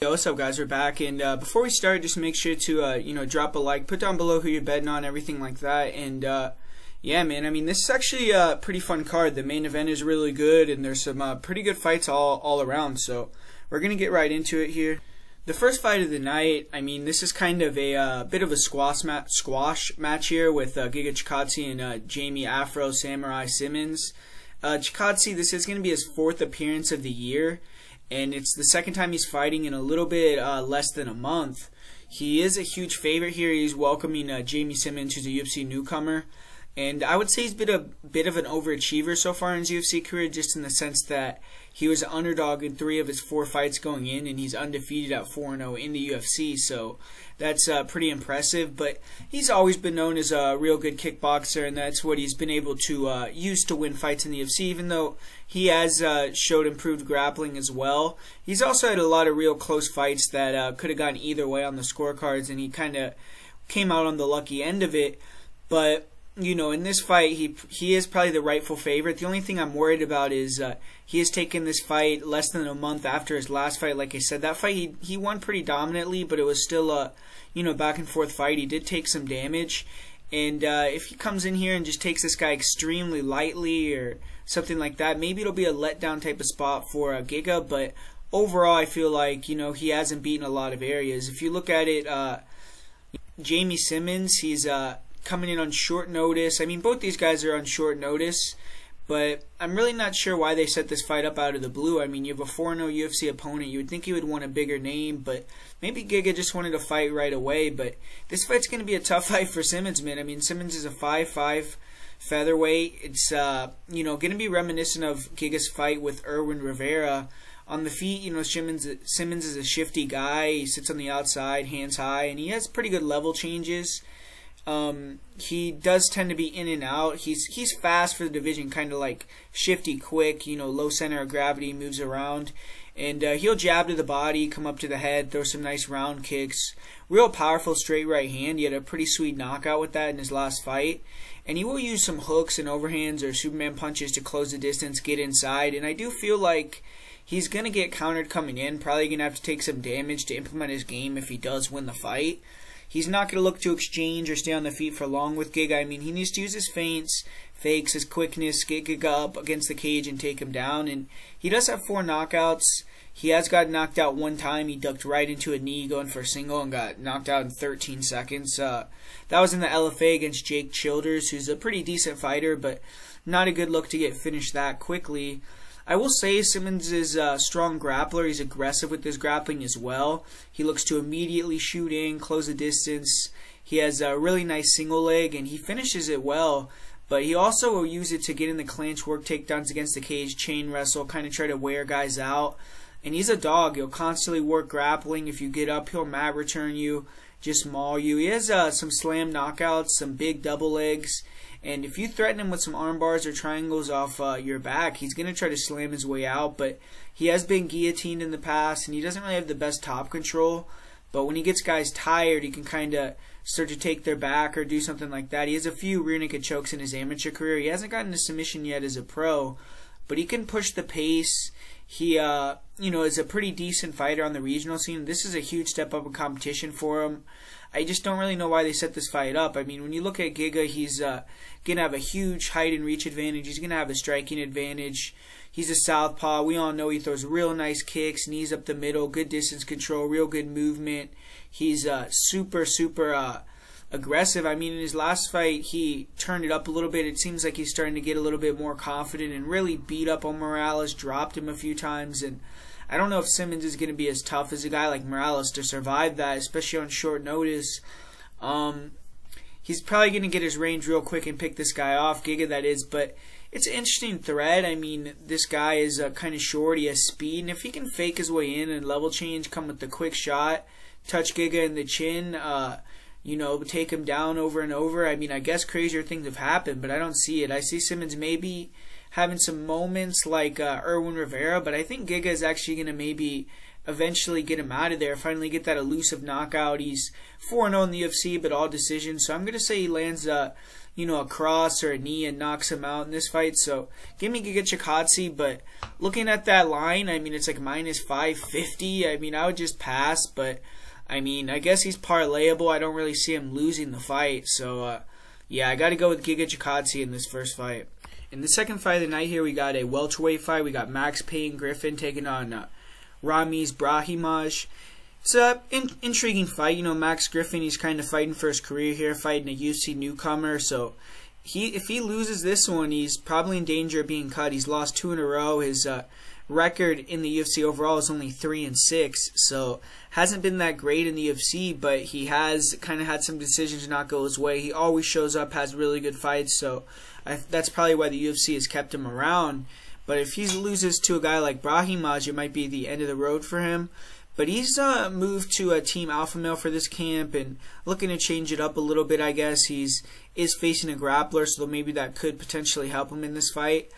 Yo, what's up, guys? We're back, and before we start, just make sure to drop a like, put down below who you're betting on, everything like that. And yeah, man, I mean, this is actually a pretty fun card. The main event is really good, and there's some pretty good fights all around. So we're gonna get right into it here. The first fight of the night, I mean, this is kind of a bit of a squash match here with Giga Chikadze and Jamie Afro Samurai Simmons. Chikadze, this is going to be his 4th appearance of the year, and it's the 2nd time he's fighting in a little bit less than a month. He is a huge favorite here. He's welcoming Jamie Simmons, who's a UFC newcomer. And I would say he's been a bit of an overachiever so far in his UFC career, just in the sense that he was an underdog in 3 of his 4 fights going in, and he's undefeated at 4-0 in the UFC, so that's pretty impressive. But he's always been known as a real good kickboxer, and that's what he's been able to use to win fights in the UFC, even though he has showed improved grappling as well. He's also had a lot of real close fights that could have gone either way on the scorecards, and he kind of came out on the lucky end of it. But you know, in this fight, he is probably the rightful favorite. The only thing I'm worried about is he has taken this fight less than a month after his last fight. Like I said, that fight he won pretty dominantly, but it was still a back and forth fight. He did take some damage, and if he comes in here and just takes this guy extremely lightly or something like that, maybe it'll be a letdown type of spot for Giga. But overall, I feel like he hasn't beaten a lot of areas. If you look at it, Jamie Simmons, he's coming in on short notice. I mean, both these guys are on short notice, but I'm really not sure why they set this fight up out of the blue. I mean, you have a 4-0 UFC opponent. You would think he would want a bigger name, but maybe Giga just wanted to fight right away. But this fight's going to be a tough fight for Simmons, man. I mean, Simmons is a 5'5" featherweight. It's going to be reminiscent of Giga's fight with Irwin Rivera. On the feet, Simmons is a shifty guy. He sits on the outside, hands high, and he has pretty good level changes. He does tend to be in and out. He's fast for the division, kind of like shifty, quick, low center of gravity, moves around. And he'll jab to the body, come up to the head, throw some nice round kicks. Real powerful straight right hand. He had a pretty sweet knockout with that in his last fight. And he will use some hooks and overhands or Superman punches to close the distance, get inside. And I do feel like he's going to get countered coming in. Probably going to have to take some damage to implement his game if he does win the fight. He's not going to look to exchange or stay on the feet for long with Giga. I mean, he needs to use his feints, fakes, his quickness, get Giga up against the cage and take him down. And he does have 4 knockouts. He has got knocked out 1 time. He ducked right into a knee going for a single and got knocked out in 13 seconds. That was in the LFA against Jake Childers, who's a pretty decent fighter, but not a good look to get finished that quickly. I will say Simmons is a strong grappler. He's aggressive with his grappling as well. He looks to immediately shoot in, close the distance. He has a really nice single leg, and he finishes it well. But he also will use it to get in the clinch, work takedowns against the cage, chain wrestle, kind of try to wear guys out. And he's a dog. He'll constantly work grappling. If you get up, he'll mat return you, just maul you. He has some slam knockouts, some big double legs. And if you threaten him with some arm bars or triangles off your back, he's going to try to slam his way out. But he has been guillotined in the past, and he doesn't really have the best top control. But when he gets guys tired, he can kind of start to take their back or do something like that. He has a few rear naked chokes in his amateur career. He hasn't gotten a submission yet as a pro, but he can push the pace. He, is a pretty decent fighter on the regional scene. This is a huge step up in competition for him. I just don't really know why they set this fight up. I mean, when you look at Giga, he's going to have a huge height and reach advantage. He's going to have a striking advantage. He's a southpaw. We all know he throws real nice kicks, knees up the middle, good distance control, real good movement. He's super aggressive. I mean, in his last fight, he turned it up a little bit. It seems like he's starting to get a little bit more confident and really beat up on Morales, dropped him a few times. And I don't know if Simmons is going to be as tough as a guy like Morales to survive that, especially on short notice. He's probably going to get his range real quick and pick this guy off, Giga that is, but it's an interesting thread. I mean, this guy is kind of short, he has speed, and if he can fake his way in and level change, come with the quick shot, touch Giga in the chin, take him down over and over, I mean, I guess crazier things have happened, but I don't see it. I see Simmons maybe having some moments like Irwin Rivera, but I think Giga is actually going to maybe eventually get him out of there, finally get that elusive knockout. He's 4-0 in the UFC, but all decisions. So I'm going to say he lands a cross or a knee and knocks him out in this fight. So give me Giga Chikadze, but looking at that line, I mean, it's like minus 550. I mean, I would just pass, but I mean, I guess he's parlayable. I don't really see him losing the fight. So, yeah, I got to go with Giga Chikadze in this first fight. In the second fight of the night here, we got a welterweight fight. We got Max Payne Griffin taking on Ramiz Brahimaj. It's an intriguing fight. You know, Max Griffin, he's kind of fighting for his career here, fighting a UFC newcomer. So, if he loses this one, he's probably in danger of being cut. He's lost 2 in a row. His record in the UFC overall is only 3-6, so hasn't been that great in the UFC, but he has kind of had some decisions not go his way. He always shows up, has really good fights, so that's probably why the UFC has kept him around. But if he loses to a guy like Brahimage, it might be the end of the road for him. But he's moved to a Team Alpha Male for this camp and looking to change it up a little bit, I guess. He's facing a grappler, so maybe that could potentially help him in this fight.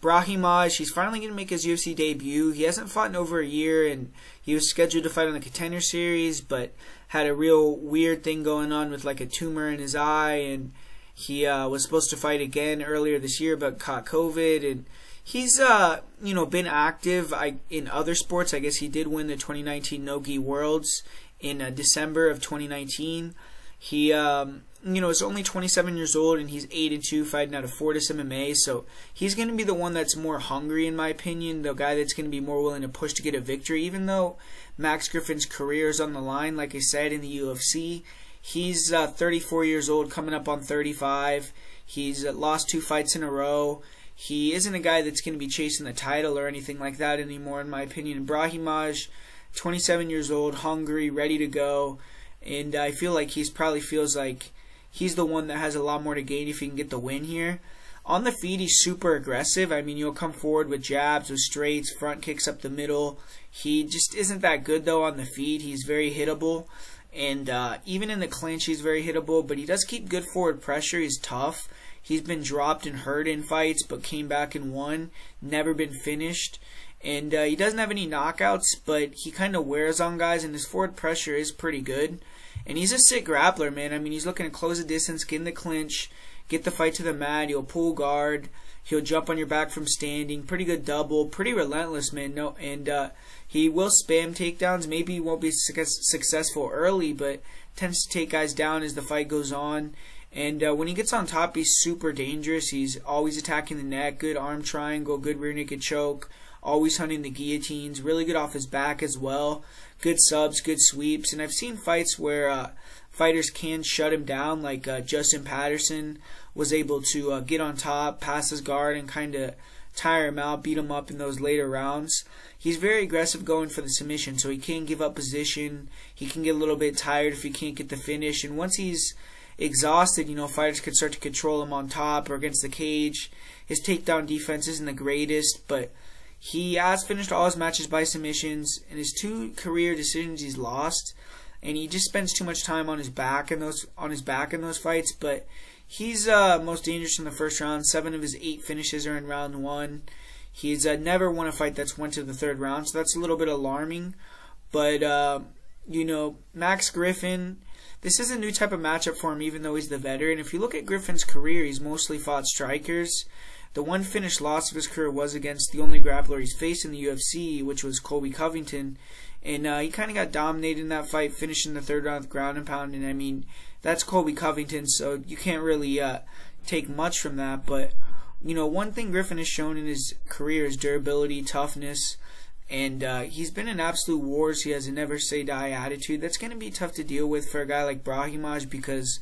Brahimaj, he's finally going to make his UFC debut. He hasn't fought in over a year, and he was scheduled to fight on the Contender Series, but had a real weird thing going on with like a tumor in his eye, and he was supposed to fight again earlier this year, but caught COVID, and he's been active in other sports. I guess he did win the 2019 No-Gi Worlds in December of 2019. He is only 27 years old, and he's 8-2 fighting out of Fortis MMA, so he's going to be the one that's more hungry, in my opinion, the guy that's going to be more willing to push to get a victory, even though Max Griffin's career is on the line, like I said, in the UFC. He's 34 years old, coming up on 35. He's lost 2 fights in a row. He isn't a guy that's going to be chasing the title or anything like that anymore, in my opinion. Brahimaj, 27 years old, hungry, ready to go. And I feel like probably feels like he's the one that has a lot more to gain if he can get the win here. On the feet, he's super aggressive. I mean, you'll come forward with jabs, with straights, front kicks up the middle. He just isn't that good, though, on the feet. He's very hittable. And even in the clinch, he's very hittable. But he does keep good forward pressure. He's tough. He's been dropped and hurt in fights, but came back and won. Never been finished. And he doesn't have any knockouts, but he kind of wears on guys, and his forward pressure is pretty good. And he's a sick grappler, man. I mean, he's looking to close the distance, get in the clinch, get the fight to the mat. He'll pull guard. He'll jump on your back from standing. Pretty good double. Pretty relentless, man. He will spam takedowns. Maybe he won't be successful early, but tends to take guys down as the fight goes on. And when he gets on top, he's super dangerous. He's always attacking the neck. Good arm triangle. Good rear naked choke. Always hunting the guillotines. Really good off his back as well. Good subs, good sweeps. And I've seen fights where fighters can shut him down, like Justin Patterson was able to get on top, pass his guard, and kind of tire him out, beat him up in those later rounds. He's very aggressive going for the submission, so he can't give up position. He can get a little bit tired if he can't get the finish. And once he's exhausted, fighters could start to control him on top or against the cage. His takedown defense isn't the greatest, but he has finished all his matches by submissions. In his 2 career decisions, he's lost, and he just spends too much time on his back in those fights. But he's most dangerous in the first round. 7 of his 8 finishes are in round 1. He's never won a fight that's went to the 3rd round, so that's a little bit alarming. But Max Griffin, this is a new type of matchup for him, even though he's the veteran. If you look at Griffin's career, he's mostly fought strikers. The one finished loss of his career was against the only grappler he's faced in the UFC, which was Colby Covington. And he kind of got dominated in that fight, finishing the 3rd round with ground and pound. And I mean, that's Colby Covington, so you can't really take much from that. But, one thing Griffin has shown in his career is durability, toughness. And he's been in absolute wars. He has a never say die attitude. That's going to be tough to deal with for a guy like Brahimaj, because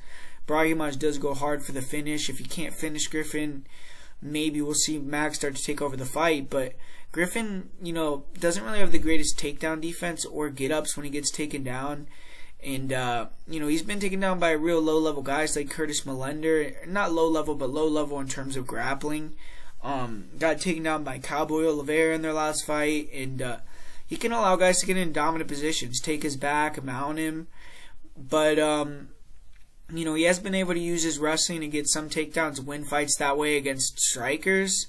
Brahimaj does go hard for the finish. If he can't finish Griffin, maybe we'll see Max start to take over the fight. But Griffin, doesn't really have the greatest takedown defense or get-ups when he gets taken down. And, he's been taken down by real low-level guys like Curtis Millender. Not low-level, but low-level in terms of grappling. Got taken down by Cowboy Oliveira in their last fight. And he can allow guys to get in dominant positions, take his back, mount him. But, he has been able to use his wrestling to get some takedowns, win fights that way against strikers.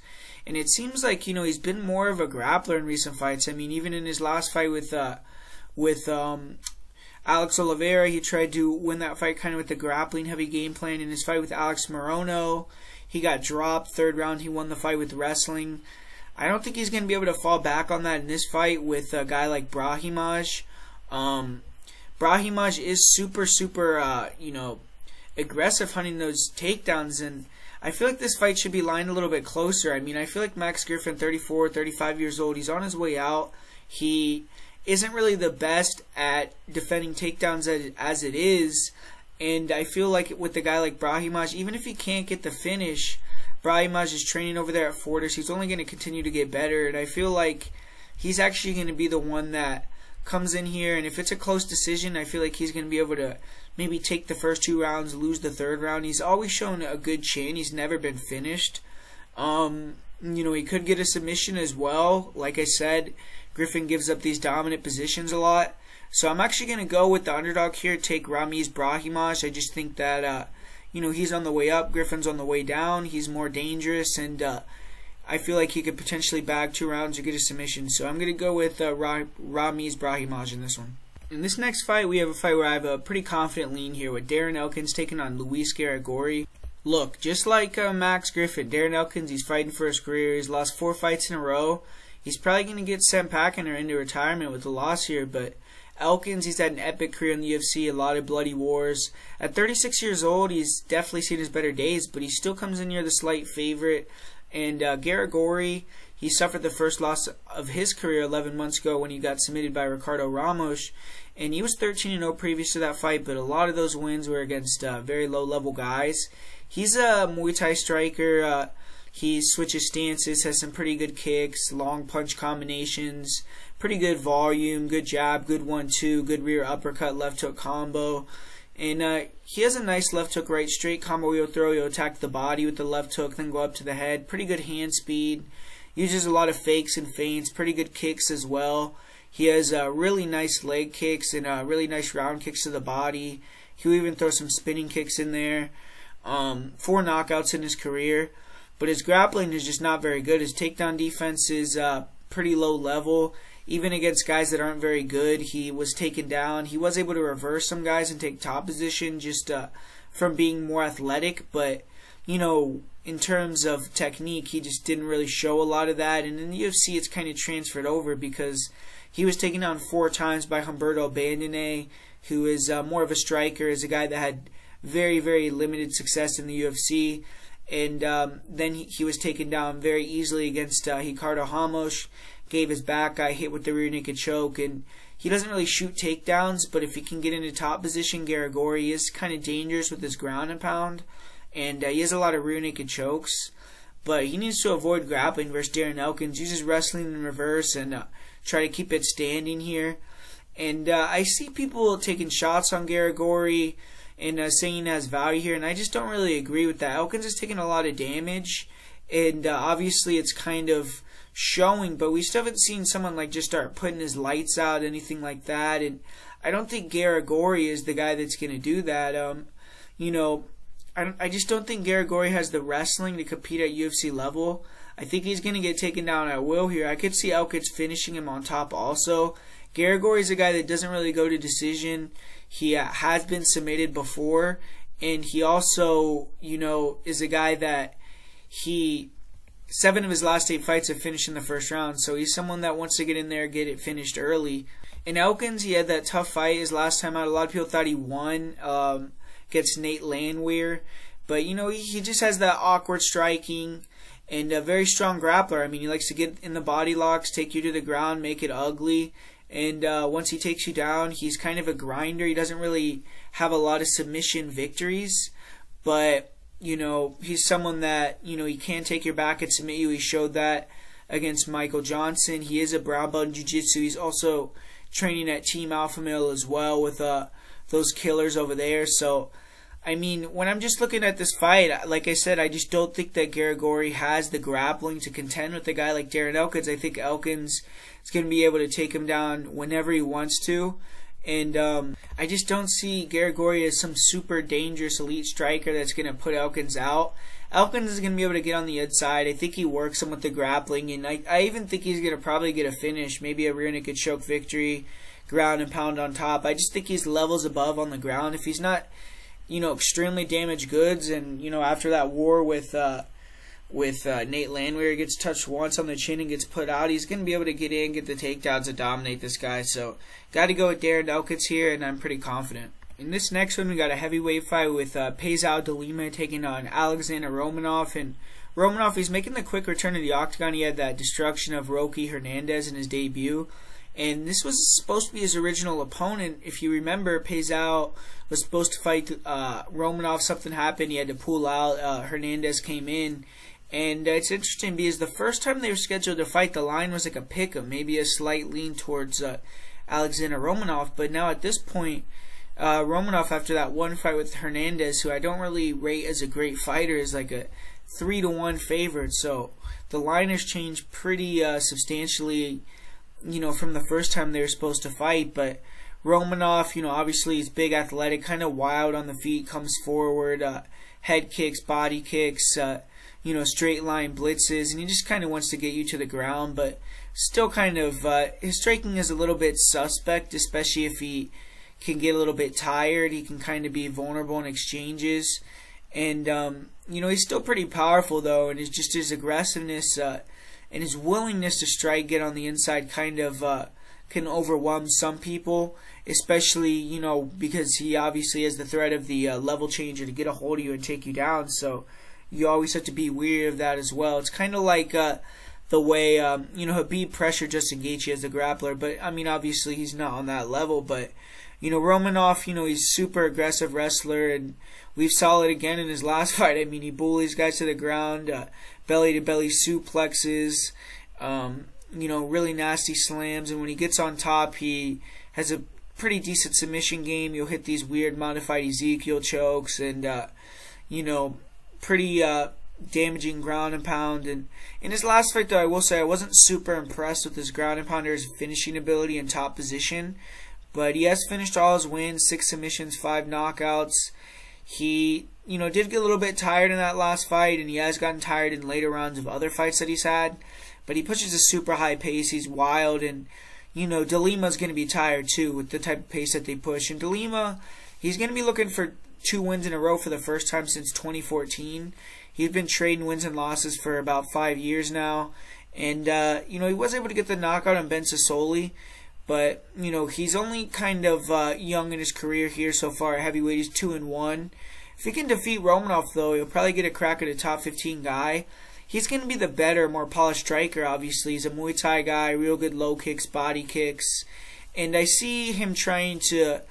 And it seems like, you know, he's been more of a grappler in recent fights. I mean, even in his last fight with Alex Oliveira, he tried to win that fight kind of with the grappling heavy game plan. In his fight with Alex Morono, he got dropped. Third round, he won the fight with wrestling. I don't think he's going to be able to fall back on that in this fight with a guy like Brahimaj. Brahimaj is super, you know, aggressive hunting those takedowns, and I feel like this fight should be lined a little bit closer. I mean, I feel like Max Griffin, 34, 35 years old, he's on his way out. He isn't really the best at defending takedowns as it is, and I feel like with a guy like Brahimaj, even if he can't get the finish, Brahimaj is training over there at Fortis. He's only going to continue to get better, and I feel like he's actually going to be the one that comes in here, and if it's a close decision, I feel like he's going to be able to maybe take the first 2 rounds, lose the third round. He's always shown a good chin. He's never been finished. You know, he could get a submission as well. Like I said, Griffin gives up these dominant positions a lot. So I'm actually going to go with the underdog here, take Ramiz Brahimaj. I just think that, you know, he's on the way up, Griffin's on the way down. He's more dangerous, and I feel like he could potentially bag 2 rounds or get a submission. So I'm going to go with Ramiz Brahimaj in this one. In this next fight, we have a fight where I have a pretty confident lean here with Darren Elkins taking on Luis Garagorri. Look, just like Max Griffin, Darren Elkins, he's fighting for his career. He's lost 4 fights in a row. He's probably going to get sent packing or into retirement with a loss here, but Elkins, he's had an epic career in the UFC, a lot of bloody wars. At 36 years old, he's definitely seen his better days, but he still comes in near the slight favorite. And Garagorri, he suffered the first loss of his career 11 months ago when he got submitted by Ricardo Ramos. And he was 13-0 previous to that fight, but a lot of those wins were against very low-level guys. He's a Muay Thai striker. He switches stances, has some pretty good kicks, long punch combinations, pretty good volume, good jab, good 1-2, good rear uppercut, left hook combo. And he has a nice left hook right straight combo. He'll throw, he'll attack the body with the left hook, then go up to the head. Pretty good hand speed. Uses a lot of fakes and feints. Pretty good kicks as well. He has really nice leg kicks and really nice round kicks to the body. He'll even throw some spinning kicks in there. 4 knockouts in his career. But his grappling is just not very good. His takedown defense is pretty low level. Even against guys that aren't very good, he was taken down. He was able to reverse some guys and take top position just from being more athletic. But, you know, in terms of technique, he just didn't really show a lot of that. And in the UFC, it's kind of transferred over because he was taken down 4 times by Humberto Bandone, who is more of a striker, is a guy that had very, very limited success in the UFC. And then he was taken down very easily against Ricardo Ramos. Gave his back, got hit with the rear naked choke, and he doesn't really shoot takedowns, but if he can get into top position, Garagorri is kind of dangerous with his ground and pound, and he has a lot of rear naked chokes, but he needs to avoid grappling versus Darren Elkins. Uses wrestling in reverse and try to keep it standing here. And I see people taking shots on Garagorri and saying he has value here, and I just don't really agree with that. Elkins is taking a lot of damage, and obviously it's kind of showing, but we still haven't seen someone like just start putting his lights out, anything like that. And I don't think Garagorri is the guy that's going to do that. You know, I just don't think Garagorri has the wrestling to compete at UFC level. I think he's going to get taken down at will here. I could see Elkins finishing him on top also. Garagorri is a guy that doesn't really go to decision. He has been submitted before, and he also, you know, is a guy that 7 of his last 8 fights have finished in the first round, so he's someone that wants to get in there, get it finished early. In Elkins, he had that tough fight his last time out. A lot of people thought he won against Nate Landwehr, but you know, he just has that awkward striking and a very strong grappler. I mean, he likes to get in the body locks, take you to the ground, make it ugly, and once he takes you down, he's kind of a grinder. He doesn't really have a lot of submission victories, but you know, he's someone that, you know, he can take your back and submit you. He showed that against Michael Johnson. He is a brown belt in jiu-jitsu. He's also training at Team Alpha Male as well with those killers over there. So, I mean, when I'm just looking at this fight, like I said, I just don't think that Garagorri has the grappling to contend with a guy like Darren Elkins. I think Elkins is going to be able to take him down whenever he wants to. And I just don't see Garagorri as some super dangerous elite striker that's going to put Elkins out. Elkins is going to be able to get on the inside. I think he works him with the grappling, and I even think he's going to probably get a finish, maybe a rear naked choke victory, ground and pound on top. I just think he's levels above on the ground. If he's not, extremely damaged goods, and, after that war with Nate Landwehr, gets touched once on the chin and gets put out, he's going to be able to get in, get the takedowns, and dominate this guy. So, got to go with Darren Elkins here, and I'm pretty confident. In this next one, we got a heavyweight fight with Peisao de Lima taking on Alexander Romanov. And Romanov, he's making the quick return to the octagon. He had that destruction of Roque Hernandez in his debut. And this was supposed to be his original opponent. If you remember, Peisao was supposed to fight Romanov. Something happened. He had to pull out. Hernandez came in. And it's interesting because the first time they were scheduled to fight, the line was like a pick-em, maybe a slight lean towards Alexander Romanov. But now at this point, Romanov, after that one fight with Hernandez, who I don't really rate as a great fighter, is like a 3-1 favorite. So the line has changed pretty substantially, from the first time they were supposed to fight. But Romanov, obviously he's big, athletic, kind of wild on the feet, comes forward, head kicks, body kicks, straight line blitzes, and he just kind of wants to get you to the ground. But still kind of, his striking is a little bit suspect, especially if he can get a little bit tired. He can kind of be vulnerable in exchanges. And, he's still pretty powerful, though, and it's just his aggressiveness and his willingness to strike, get on the inside, kind of can overwhelm some people, especially, because he obviously has the threat of the level changer to get a hold of you and take you down. So you always have to be weary of that as well. It's kind of like the way, Habib pressured Justin Gaethje as a grappler, but, obviously he's not on that level. But Romanov, he's super aggressive wrestler, and we saw it again in his last fight. He bullies guys to the ground, belly-to-belly suplexes, really nasty slams, and when he gets on top, he has a pretty decent submission game. He'll hit these weird modified Ezekiel chokes, and, pretty damaging ground and pound. And in his last fight, though, I will say I wasn't super impressed with his ground and pound or his finishing ability in top position. But he has finished all his wins, 6 submissions, 5 knockouts. He, did get a little bit tired in that last fight, and he has gotten tired in later rounds of other fights that he's had. But he pushes a super high pace. He's wild, and, De Lima's going to be tired, too, with the type of pace that they push. And De Lima, he's going to be looking for 2 wins in a row for the first time since 2014. He's been trading wins and losses for about 5 years now. And, he was able to get the knockout on Ben Sassoli. But, he's only kind of young in his career here so far at heavyweight. He's 2-1. If he can defeat Romanov, though, he'll probably get a crack at a top 15 guy. He's going to be the better, more polished striker, obviously. He's a Muay Thai guy, real good low kicks, body kicks. And I see him trying to,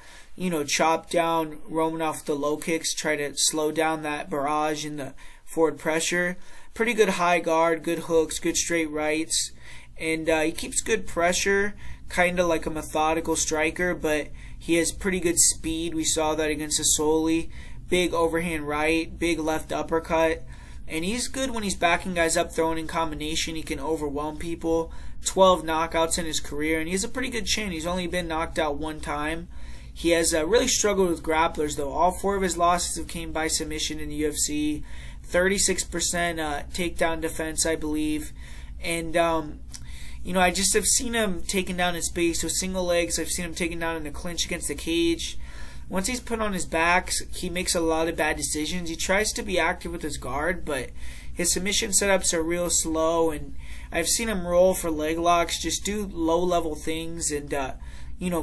chop down Romanov with the low kicks, try to slow down that barrage in the forward pressure. Pretty good high guard, good hooks, good straight rights. And he keeps good pressure, kind of like a methodical striker, but he has pretty good speed. We saw that against Sassoli. Big overhand right, big left uppercut. And he's good when he's backing guys up, throwing in combination. He can overwhelm people. 12 knockouts in his career, and he has a pretty good chin. He's only been knocked out 1 time. He has really struggled with grapplers, though. All 4 of his losses have came by submission in the UFC. 36% takedown defense, I believe. And, I just have seen him taken down in space with single legs. I've seen him taken down in the clinch against the cage. Once he's put on his back, he makes a lot of bad decisions. He tries to be active with his guard, but his submission setups are real slow. And I've seen him roll for leg locks, just do low-level things and,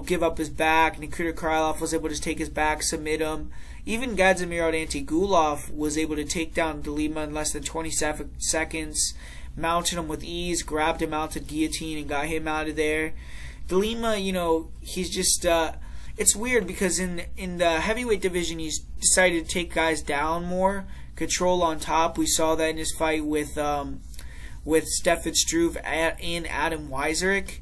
give up his back. Nikita Krylov was able to take his back, submit him. Even Gadzimir Antigulov was able to take down De Lima in less than 20 seconds. Mounted him with ease, grabbed him out to guillotine and got him out of there. De Lima, he's just, it's weird because in the heavyweight division, he's decided to take guys down more, control on top. We saw that in his fight with Stefan Struve and Adam Weiserick.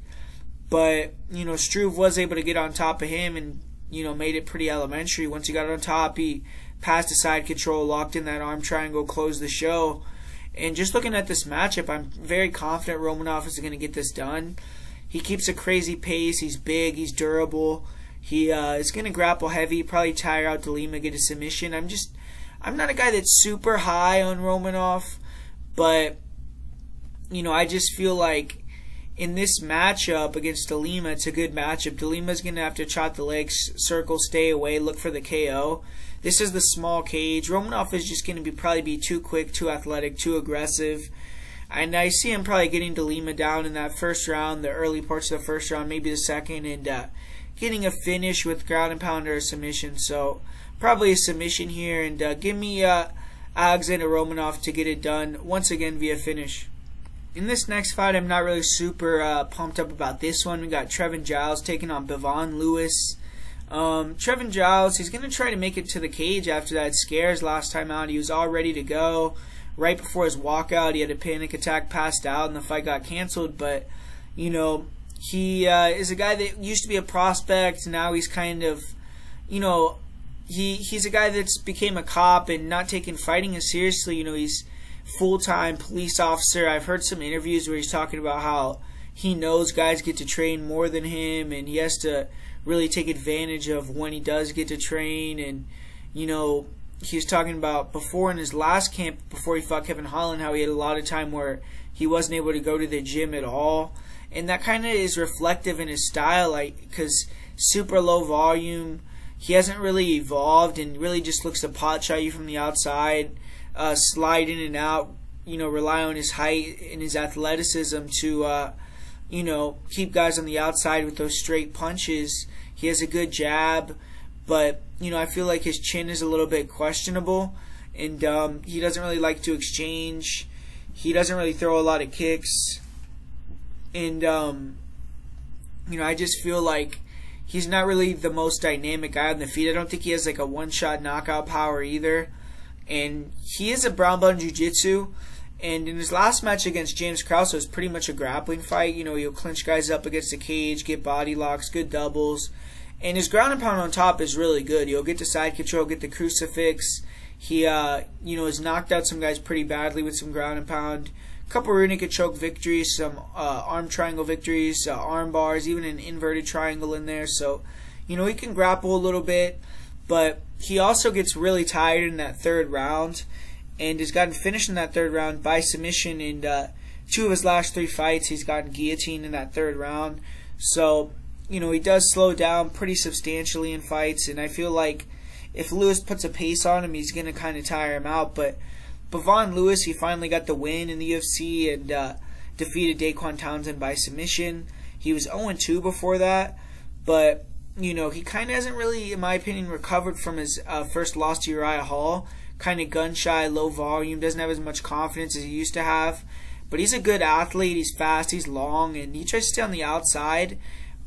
But, Struve was able to get on top of him and, made it pretty elementary. Once he got on top, he passed the side control, locked in that arm triangle, closed the show. And just looking at this matchup, I'm very confident Romanov is going to get this done. He keeps a crazy pace. He's big. He's durable. He is going to grapple heavy, probably tire out De Lima, get a submission. I'm not a guy that's super high on Romanov, but, you know, I just feel like in this matchup against Lima, it's a good matchup. Lima's going to have to chop the legs, circle, stay away, look for the KO. This is the small cage. Romanov is just going to probably be too quick, too athletic, too aggressive. And I see him probably getting Lima down in that first round, the early parts of the first round, maybe the second, and getting a finish with ground and pound or a submission. So probably a submission here, and give me Alexander Romanov to get it done once again via finish. In this next fight, I'm not really super pumped up about this one. We got Trevin Giles taking on Bevon Lewis. Trevin Giles, he's going to try to make it to the cage after that scares last time out. He was all ready to go. Right before his walkout, he had a panic attack, passed out, and the fight got canceled. But, you know, he is a guy that used to be a prospect. Now he's kind of, you know, he's a guy that's became a cop and not taking fighting as seriously. You know, he's full-time police officer. I've heard some interviews where he's talking about how he knows guys get to train more than him, and he has to really take advantage of when he does get to train. And, you know, he was talking about before in his last camp, before he fought Kevin Holland, how he had a lot of time where he wasn't able to go to the gym at all. And that kind of is reflective in his style, like, because super low volume, he hasn't really evolved and really just looks to pot shot you from the outside, slide in and out, you know, rely on his height and his athleticism to, you know, keep guys on the outside with those straight punches. He has a good jab, but, you know, I feel like his chin is a little bit questionable, and he doesn't really like to exchange. He doesn't really throw a lot of kicks, and, you know, I just feel like he's not really the most dynamic guy on the feet. I don't think he has like a one-shot knockout power either. And he is a brown belt in jiu-jitsu. And in his last match against James Krause, it was pretty much a grappling fight. You know, he'll clinch guys up against the cage, get body locks, good doubles. And his ground and pound on top is really good. He'll get the side control, get the crucifix. He, you know, has knocked out some guys pretty badly with some ground and pound. A couple rear naked choke victories, some arm triangle victories, arm bars, even an inverted triangle in there. So, you know, he can grapple a little bit. But he also gets really tired in that third round and has gotten finished in that third round by submission. In 2 of his last 3 fights, he's gotten guillotined in that third round. So, you know, he does slow down pretty substantially in fights. And I feel like if Lewis puts a pace on him, he's going to kind of tire him out. But Bevon Lewis, he finally got the win in the UFC and defeated Daquan Townsend by submission. He was 0-2 before that. But, you know, he kind of hasn't really, in my opinion, recovered from his first loss to Uriah Hall. Kind of gun-shy, low volume, doesn't have as much confidence as he used to have. But he's a good athlete, he's fast, he's long, and he tries to stay on the outside.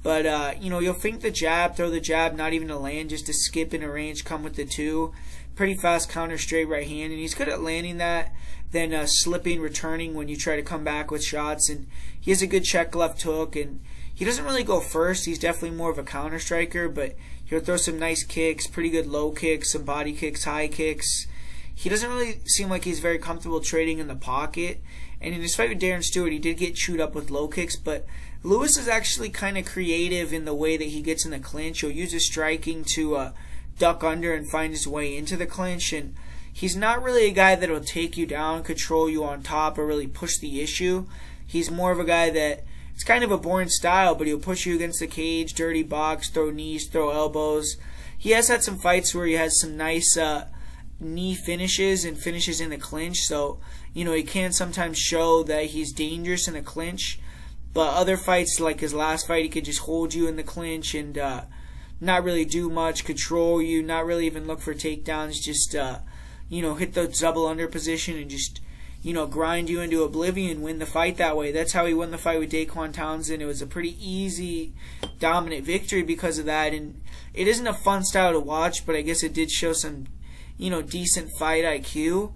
But, you know, you'll fink the jab, throw the jab, not even to land, just to skip in a range, come with the 2. Pretty fast counter straight right hand, and he's good at landing that, then slipping, returning when you try to come back with shots. And he has a good check left hook, and he doesn't really go first. He's definitely more of a counter striker, but he'll throw some nice kicks, pretty good low kicks, some body kicks, high kicks. He doesn't really seem like he's very comfortable trading in the pocket. And in his fight with Darren Stewart, he did get chewed up with low kicks, but Lewis is actually kind of creative in the way that he gets in the clinch. He'll use his striking to duck under and find his way into the clinch. And he's not really a guy that will take you down, control you on top, or really push the issue. He's more of a guy that, it's kind of a boring style, but he'll push you against the cage, dirty box, throw knees, throw elbows. He has had some fights where he has some nice knee finishes and finishes in the clinch. So, you know, he can sometimes show that he's dangerous in the clinch. But other fights, like his last fight, he could just hold you in the clinch and not really do much, control you, not really even look for takedowns, just, you know, hit the double under position and just, you know, grind you into oblivion, win the fight that way. That's how he won the fight with Daquan Townsend. It was a pretty easy, dominant victory because of that. And it isn't a fun style to watch, but I guess it did show some, you know, decent fight IQ.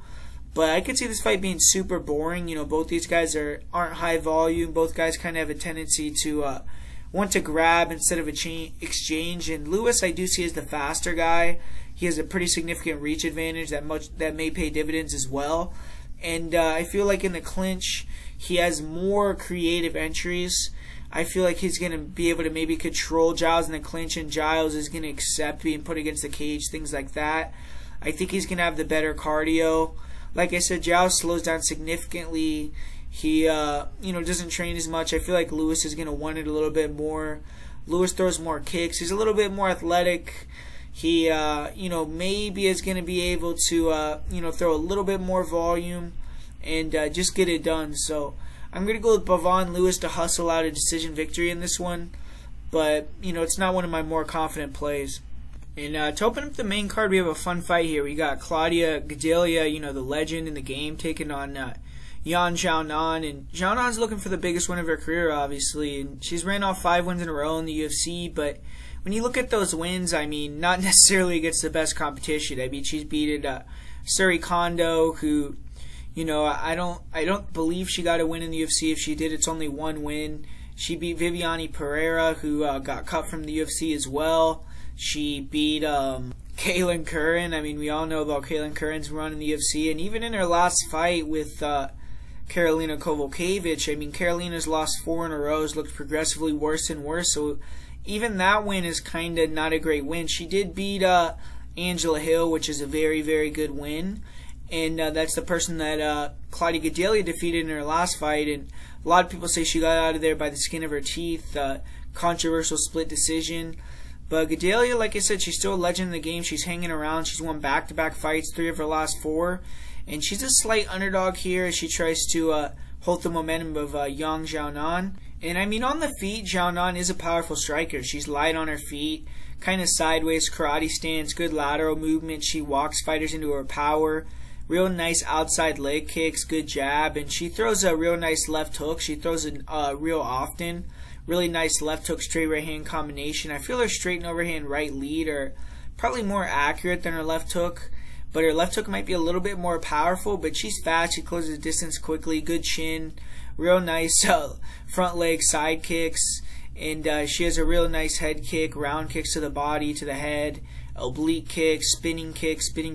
But I could see this fight being super boring. You know, both these guys aren't high volume. Both guys kind of have a tendency to want to grab instead of exchange. And Lewis, I do see as the faster guy. He has a pretty significant reach advantage that may pay dividends as well. And I feel like in the clinch, he has more creative entries. I feel like he's going to be able to maybe control Giles in the clinch, and Giles is going to accept being put against the cage, things like that. I think he's going to have the better cardio. Like I said, Giles slows down significantly. He, doesn't train as much. I feel like Lewis is going to want it a little bit more. Lewis throws more kicks. He's a little bit more athletic. He, maybe is going to be able to, throw a little bit more volume and just get it done. So I'm going to go with Bevon Lewis to hustle out a decision victory in this one. But, it's not one of my more confident plays. And to open up the main card, we have a fun fight here. We got Claudia Gadelha, the legend in the game, taking on Xiaonan. And Xiaonan's looking for the biggest win of her career, obviously. And she's ran off 5 wins in a row in the UFC. But when you look at those wins, I mean, not necessarily against the best competition. I mean, she's beaten Suri Kondo, who, I don't believe she got a win in the UFC. If she did, it's only 1 win. She beat Viviane Pereira, who got cut from the UFC as well. She beat Kaylin Curran. I mean, we all know about Kaylin Curran's run in the UFC. And even in her last fight with Karolina Kowalkiewicz, I mean, Karolina's lost 4 in a row, has looked progressively worse and worse. So even that win is kind of not a great win. She did beat Angela Hill, which is a very, very good win. And that's the person that Claudia Gadelha defeated in her last fight. And a lot of people say she got out of there by the skin of her teeth. Controversial split decision. But Gadelha, like I said, she's still a legend in the game. She's hanging around. She's won back-to-back fights, 3 of her last 4. And she's a slight underdog here as she tries to hold the momentum of young Xiaonan. And I mean, on the feet, Xiaonan is a powerful striker. She's light on her feet, kind of sideways karate stance, good lateral movement. She walks fighters into her power. Real nice outside leg kicks, good jab. And she throws a real nice left hook. She throws it real often. Really nice left hook, straight right hand combination. I feel her straight and overhand right lead are probably more accurate than her left hook. But her left hook might be a little bit more powerful. But she's fast. She closes the distance quickly. Good chin. Real nice front leg side kicks. And she has a real nice head kick. Round kicks to the body, to the head. Oblique kicks, spinning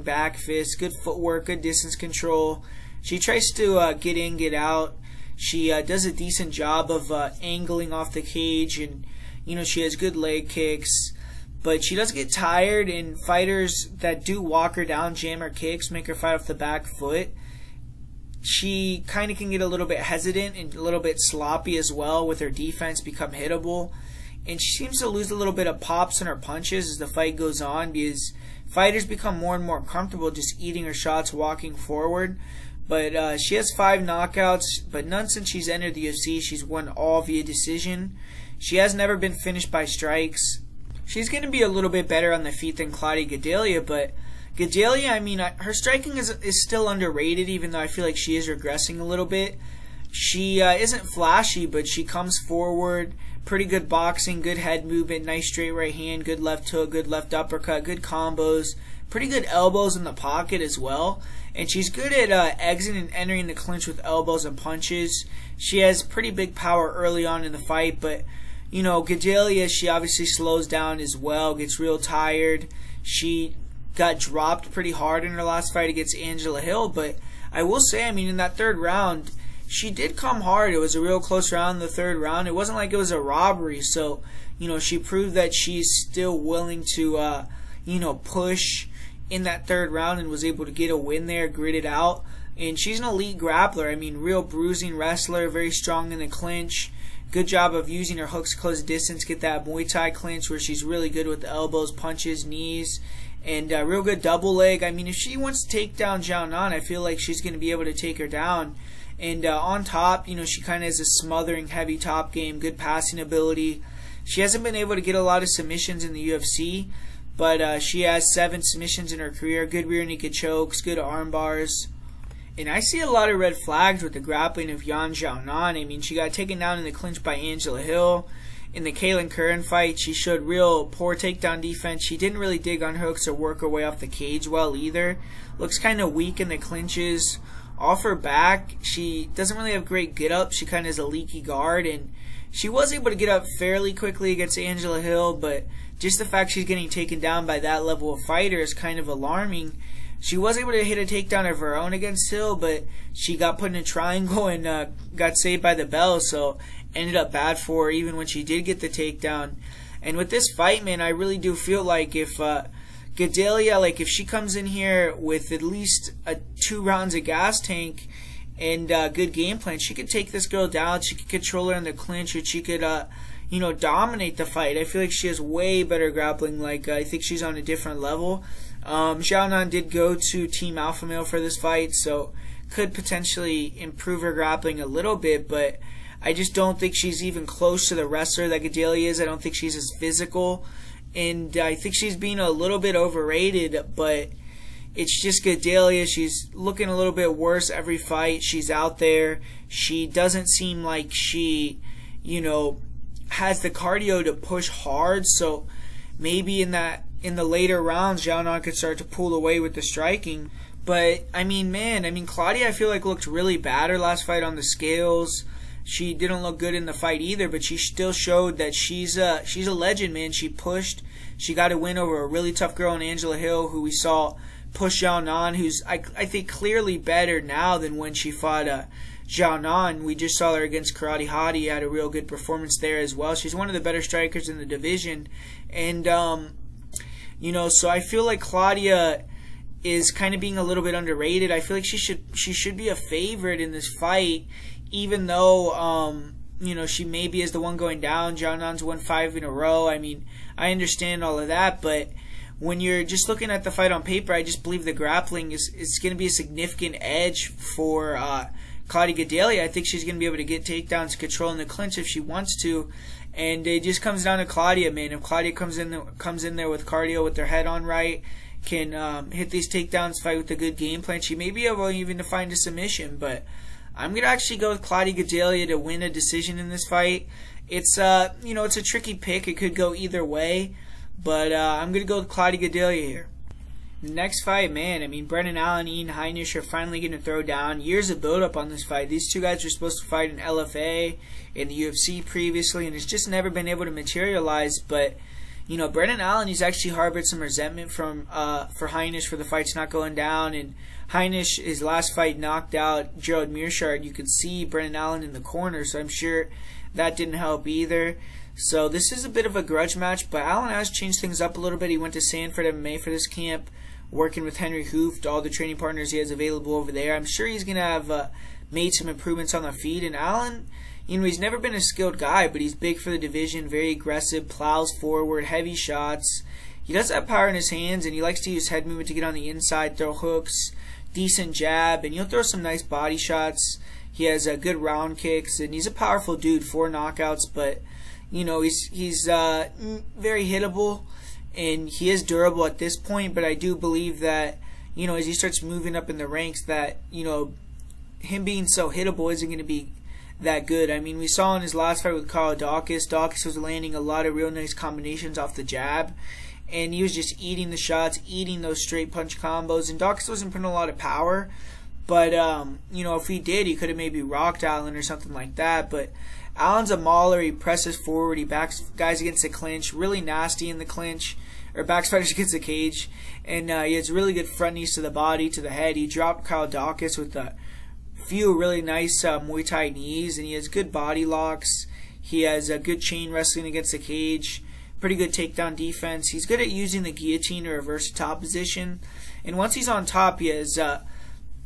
back fist. Good footwork. Good distance control. She tries to get in, get out. She does a decent job of angling off the cage, and she has good leg kicks, but she does get tired, and fighters that do walk her down, jam her kicks, make her fight off the back foot. She kind of can get a little bit hesitant and a little bit sloppy as well with her defense, become hittable, and she seems to lose a little bit of pops in her punches as the fight goes on because fighters become more and more comfortable just eating her shots, walking forward. But she has 5 knockouts, but none since she's entered the UFC. She's won all via decision. She has never been finished by strikes. She's going to be a little bit better on the feet than Claudia Gadelha, but Gadelha, I mean, her striking is still underrated, even though I feel like she is regressing a little bit. She isn't flashy, but she comes forward. Pretty good boxing, good head movement, nice straight right hand, good left hook, good left uppercut, good combos. Pretty good elbows in the pocket as well. And she's good at exiting and entering the clinch with elbows and punches. She has pretty big power early on in the fight, but, Gadelha, she obviously slows down as well, gets real tired. She got dropped pretty hard in her last fight against Angela Hill, but I will say, I mean, in that 3rd round, she did come hard. It was a real close round in the 3rd round. It wasn't like it was a robbery, so, she proved that she's still willing to, push in that 3rd round and was able to get a win there, grit it out. And she's an elite grappler. I mean, real bruising wrestler, very strong in the clinch. Good job of using her hooks to close the distance, get that Muay Thai clinch where she's really good with the elbows, punches, knees, and real good double leg. I mean, if she wants to take down Xiaonan, I feel like she's going to be able to take her down. And on top, she kind of has a smothering, heavy top game, good passing ability. She hasn't been able to get a lot of submissions in the UFC, but she has 7 submissions in her career, good rear naked chokes, good arm bars. And I see a lot of red flags with the grappling of Xiaonan. I mean, she got taken down in the clinch by Angela Hill. In the Kaylin Curran fight, she showed real poor takedown defense. She didn't really dig on hooks or work her way off the cage well either. Looks kind of weak in the clinches. Off her back, she doesn't really have great get-up. She kind of has a leaky guard, and she was able to get up fairly quickly against Angela Hill, but just the fact she's getting taken down by that level of fighter is kind of alarming. She was able to hit a takedown of her own against Hill, but she got put in a triangle and got saved by the bell, so ended up bad for her even when she did get the takedown. And with this fight, man, I really do feel like if Gadelha, like, if she comes in here with at least 2 rounds of gas tank and good game plan, she could take this girl down. She could control her in the clinch, or she could, you know, dominate the fight. I feel like she has way better grappling. Like, I think she's on a different level. Xiaonan did go to Team Alpha Male for this fight, so could potentially improve her grappling a little bit, but I just don't think she's even close to the wrestler that Gadelha is. I don't think she's as physical, and I think she's being a little bit overrated, but it's just Gadelha. She's looking a little bit worse every fight. She's out there. She doesn't seem like she, you know, has the cardio to push hard, so maybe in the later rounds, Xiaonan could start to pull away with the striking. But, I mean, man, Claudia, I feel like, looked really bad her last fight on the scales. She didn't look good in the fight either, but she still showed that she's a legend, man. She pushed. She got a win over a really tough girl in Angela Hill, who we saw push Xiaonan, who's, I think, clearly better now than when she fought Xiaonan. We just saw her against Karate Hottie, had a real good performance there as well. She's one of the better strikers in the division. And, you know, so I feel like Claudia is kind of being a little bit underrated. I feel like she should be a favorite in this fight, even though, you know, she maybe is the one going down. Xiaonan's won 5 in a row. I mean, I understand all of that, but when you're just looking at the fight on paper, I just believe the grappling is going to be a significant edge for Claudia Gadelha. I think she's going to be able to get takedowns, control in the clinch if she wants to, and it just comes down to Claudia, man. If Claudia comes in there with cardio, with their head on right, can hit these takedowns, fight with a good game plan, she may be able even to find a submission. But I'm going to actually go with Claudia Gadelha to win a decision in this fight. It's you know, it's a tricky pick. It could go either way, but I'm going to go with Claudia Gadelha here. The next fight, man, I mean, Brendan Allen and Heinisch are finally going to throw down. Years of build-up on this fight. These two guys were supposed to fight in LFA, in the UFC previously, and it's just never been able to materialize. But, you know, Brendan Allen, he's actually harbored some resentment from for Heinisch for the fights not going down. And Heinisch, his last fight, knocked out Gerald Mearshart. You could see Brendan Allen in the corner, so I'm sure that didn't help either. So this is a bit of a grudge match, but Allen has changed things up a little bit. He went to Sanford MMA for this camp, working with Henry Hooft, all the training partners he has available over there. I'm sure he's going to have made some improvements on the feet. And Allen, you know, he's never been a skilled guy, but he's big for the division, very aggressive, plows forward, heavy shots. He does have power in his hands, and he likes to use head movement to get on the inside, throw hooks, decent jab, and he'll throw some nice body shots. He has good round kicks, and he's a powerful dude, 4 knockouts, but, you know, he's very hittable. And he is durable at this point, but I do believe that, you know, as he starts moving up in the ranks, that, you know, him being so hittable isn't going to be that good. I mean, we saw in his last fight with Carl Dawkins was landing a lot of real nice combinations off the jab, and he was just eating the shots, eating those straight punch combos, and Dawkins wasn't putting a lot of power, but, you know, if he did, he could have maybe rocked Allen or something like that. But Allen's a mauler. He presses forward, he backs guys against the clinch, really nasty in the clinch, or backs fighters against the cage, and he has really good front knees to the body, to the head. He dropped Kyle Dawkins with a few really nice Muay Thai knees, and he has good body locks. He has good chain wrestling against the cage, pretty good takedown defense. He's good at using the guillotine or reverse top position, and once he's on top, he has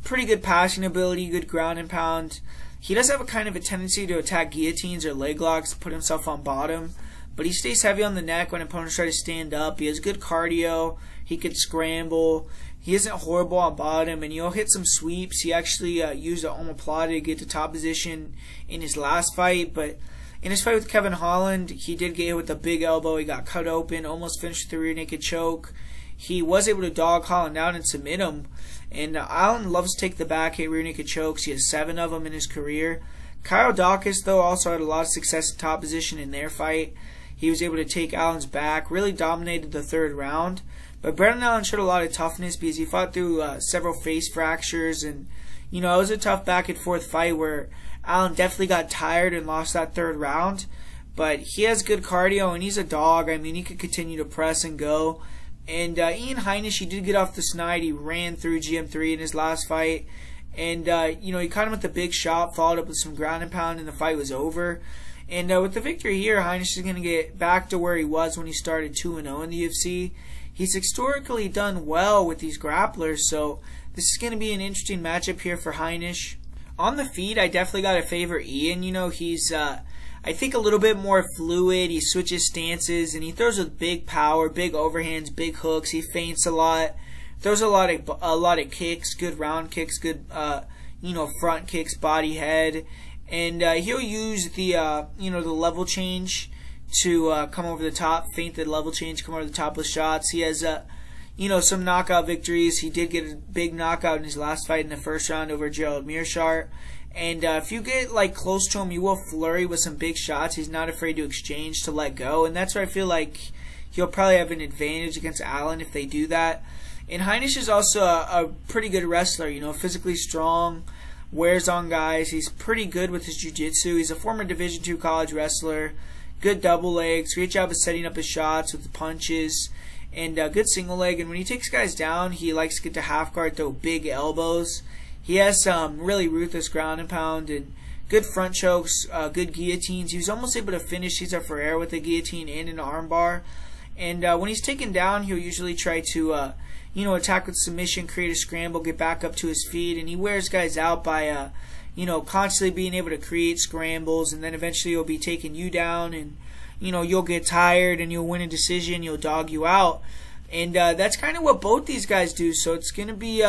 pretty good passing ability, good ground and pound. He does have a kind of a tendency to attack guillotines or leg locks, put himself on bottom, but he stays heavy on the neck when opponents try to stand up. He has good cardio. He can scramble. He isn't horrible on bottom, and he'll hit some sweeps. He actually used an omoplata to get to top position in his last fight, but in his fight with Kevin Holland, he did get hit with a big elbow. He got cut open, almost finished with a rear naked choke. He was able to dog Holland down and submit him, and Allen loves to take the back hit rear naked chokes. He has 7 of them in his career. Kyle Dawkins, though, also had a lot of success in top position in their fight. He was able to take Allen's back, really dominated the 3rd round. But Brendan Allen showed a lot of toughness because he fought through several face fractures. And, you know, it was a tough back and forth fight where Allen definitely got tired and lost that 3rd round. But he has good cardio, and he's a dog. I mean, he could continue to press and go. And Ian Heinisch, he did get off the snide. He ran through GM3 in his last fight. And, you know, he caught him with a big shot, followed up with some ground and pound, and the fight was over. And with the victory here, Heinisch is going to get back to where he was when he started 2-0 in the UFC. He's historically done well with these grapplers, so this is going to be an interesting matchup here for Heinisch. On the feet, I definitely got to favor Ian. You know, he's, I think, a little bit more fluid. He switches stances, and he throws with big power, big overhands, big hooks. He feints a lot, throws a lot of kicks, good round kicks, good, you know, front kicks, body, head. And he'll use the, you know, the level change to come over the top, feint the level change, come over the top with shots. He has, you know, some knockout victories. He did get a big knockout in his last fight in the first round over Gerald Mearshart. And if you get, like, close to him, you will flurry with some big shots. He's not afraid to exchange, to let go. And that's where I feel like he'll probably have an advantage against Allen if they do that. And Heinisch is also a pretty good wrestler, you know, physically strong, wears on guys. He's pretty good with his jiu-jitsu. He's a former Division II college wrestler. Good double legs. Great job of setting up his shots with the punches. And good single leg. And when he takes guys down, he likes to get to half guard, throw big elbows. He has some really ruthless ground and pound and good front chokes, good guillotines. He was almost able to finish Cesar Ferreira with a guillotine and an armbar. And when he's taken down, he'll usually try to you know, attack with submission, create a scramble, get back up to his feet, and he wears guys out by, you know, constantly being able to create scrambles, and then eventually he'll be taking you down, and, you know, you'll get tired, and you'll win a decision, he'll dog you out, and that's kind of what both these guys do, so it's going to be,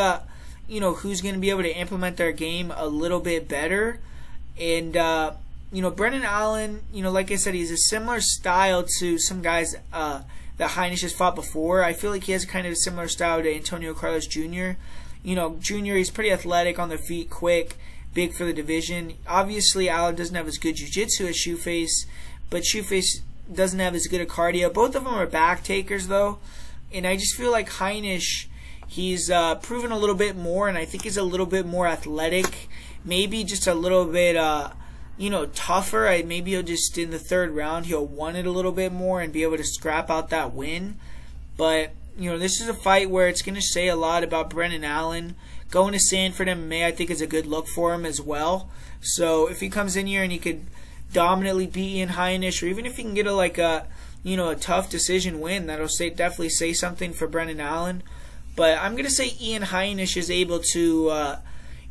you know, who's going to be able to implement their game a little bit better, and, you know, Brendan Allen, you know, like I said, he's a similar style to some guys, that Heinisch has fought before. I feel like he has kind of a similar style to Antonio Carlos Jr. You know, Jr., he's pretty athletic on the feet, quick, big for the division. Obviously, Allen doesn't have as good jiu-jitsu as Shoeface, but Shoeface doesn't have as good a cardio. Both of them are back takers, though, and I just feel like Heinisch, he's proven a little bit more, and I think he's a little bit more athletic, maybe just a little bit, you know, tougher. Maybe he'll just, in the third round, he'll want it a little bit more and be able to scrap out that win. But, you know, this is a fight where it's going to say a lot about Brendan Allen. Going to Sanford MMA, I think, is a good look for him as well. So if he comes in here and he could dominantly beat Ian Heinisch, or even if he can get a, like a, you know, a tough decision win, that'll definitely say something for Brendan Allen. But I'm going to say Ian Heinisch is able to,